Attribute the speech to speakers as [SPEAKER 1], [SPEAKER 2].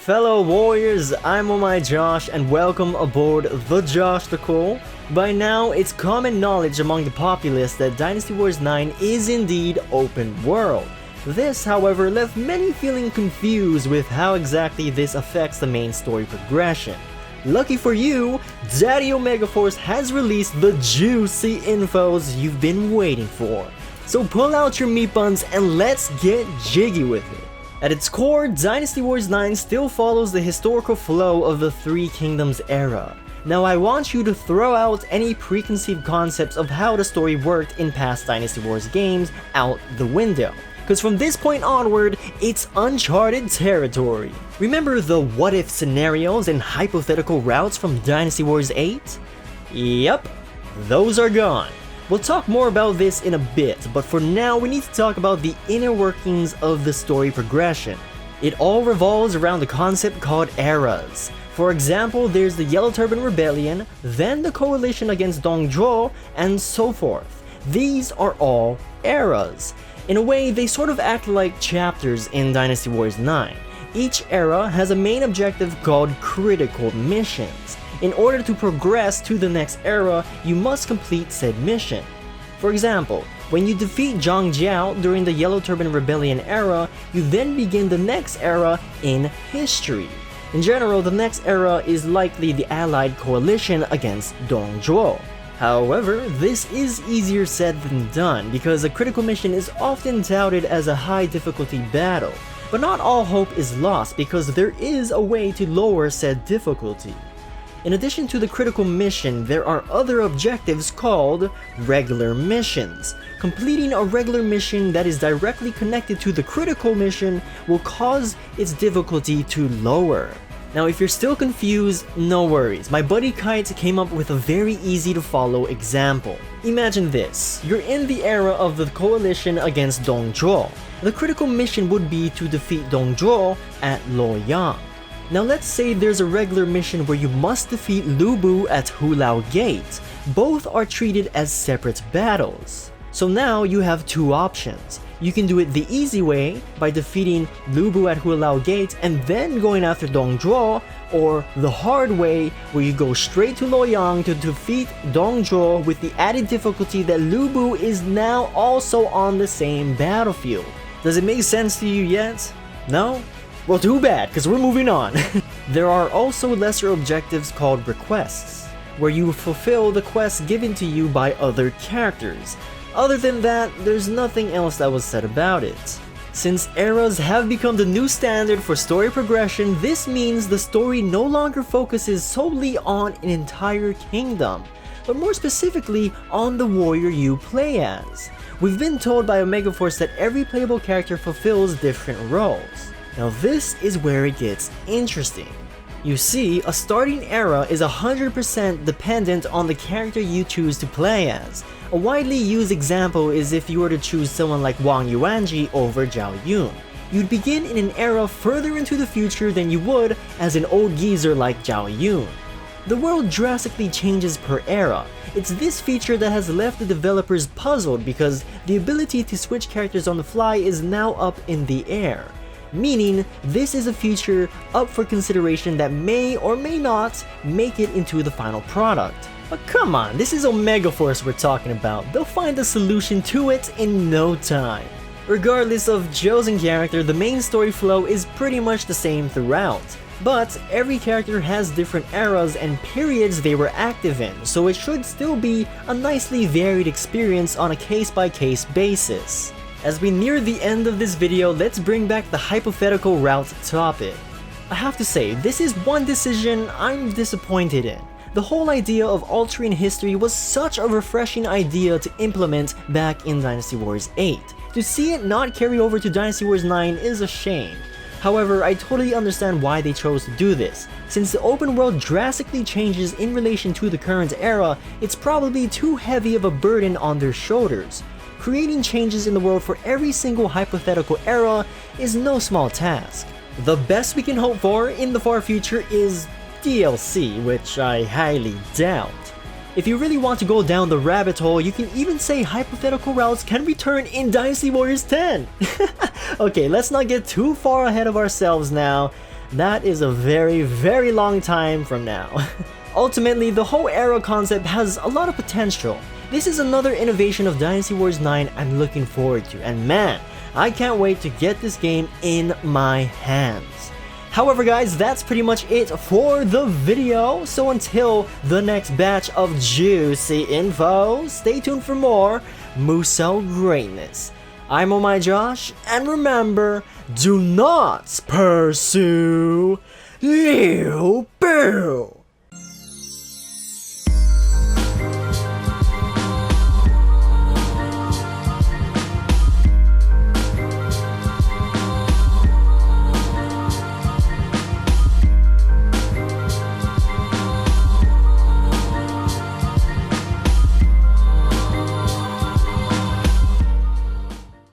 [SPEAKER 1] fellow warriors, I'm OhhhhMyJosh and welcome aboard the Joshticle. By now, it's common knowledge among the populace that Dynasty Warriors 9 is indeed open world. This, however, left many feeling confused with how exactly this affects the main story progression. Lucky for you, Daddy Omega Force has released the juicy infos you've been waiting for. So pull out your meat buns and let's get jiggy with it. At its core, Dynasty Warriors 9 still follows the historical flow of the Three Kingdoms era. Now I want you to throw out any preconceived concepts of how the story worked in past Dynasty Warriors games out the window, because from this point onward, it's uncharted territory. Remember the what-if scenarios and hypothetical routes from Dynasty Warriors 8? Yep, those are gone. We'll talk more about this in a bit, but for now we need to talk about the inner workings of the story progression. It all revolves around the concept called eras. For example, there's the Yellow Turban Rebellion, then the coalition against Dongzhuo, and so forth. These are all eras. In a way, they sort of act like chapters in Dynasty Warriors 9. Each era has a main objective called critical missions. In order to progress to the next era, you must complete said mission. For example, when you defeat Zhang Jiao during the Yellow Turban Rebellion era, you then begin the next era in history. In general, the next era is likely the allied coalition against Dongzhuo. However, this is easier said than done because a critical mission is often touted as a high difficulty battle. But not all hope is lost because there is a way to lower said difficulty. In addition to the critical mission, there are other objectives called regular missions. Completing a regular mission that is directly connected to the critical mission will cause its difficulty to lower. Now if you're still confused, no worries, my buddy Kite came up with a very easy to follow example. Imagine this, you're in the era of the coalition against Dongzhuo. The critical mission would be to defeat Dongzhuo at Luoyang. Now let's say there's a regular mission where you must defeat Lu Bu at Hulao Gate. Both are treated as separate battles. So now you have two options. You can do it the easy way by defeating Lu Bu at Hulao Gate and then going after Dongzhuo, or the hard way where you go straight to Luoyang to defeat Dongzhuo with the added difficulty that Lu Bu is now also on the same battlefield. Does it make sense to you yet? No? Well, too bad, because we're moving on. There are also lesser objectives called requests, where you fulfill the quests given to you by other characters. Other than that, there's nothing else that was said about it. Since eras have become the new standard for story progression, this means the story no longer focuses solely on an entire kingdom, but more specifically on the warrior you play as. We've been told by Omega Force that every playable character fulfills different roles. Now this is where it gets interesting. You see, a starting era is 100% dependent on the character you choose to play as. A widely used example is if you were to choose someone like Wang Yuanji over Zhao Yun. You'd begin in an era further into the future than you would as an old geezer like Zhao Yun. The world drastically changes per era. It's this feature that has left the developers puzzled because the ability to switch characters on the fly is now up in the air. Meaning, this is a feature up for consideration that may or may not make it into the final product. But come on, this is Omega Force we're talking about. They'll find a solution to it in no time. Regardless of chosen character, the main story flow is pretty much the same throughout. But every character has different eras and periods they were active in, so it should still be a nicely varied experience on a case-by-case basis. As we near the end of this video, let's bring back the hypothetical route topic. I have to say, this is one decision I'm disappointed in. The whole idea of altering history was such a refreshing idea to implement back in Dynasty Warriors 8. To see it not carry over to Dynasty Warriors 9 is a shame. However, I totally understand why they chose to do this. Since the open world drastically changes in relation to the current era, it's probably too heavy of a burden on their shoulders. Creating changes in the world for every single hypothetical era is no small task. The best we can hope for in the far future is DLC, which I highly doubt. If you really want to go down the rabbit hole, you can even say hypothetical routes can return in Dynasty Warriors 10. Okay, let's not get too far ahead of ourselves now. that is a very, very long time from now. Ultimately, the whole era concept has a lot of potential. This is another innovation of Dynasty Warriors 9 I'm looking forward to, and man, I can't wait to get this game in my hands. However guys, that's pretty much it for the video, so until the next batch of juicy info, stay tuned for more Musou greatness. I'm OhhhhMyJosh, and remember, do not pursue Liu Boo!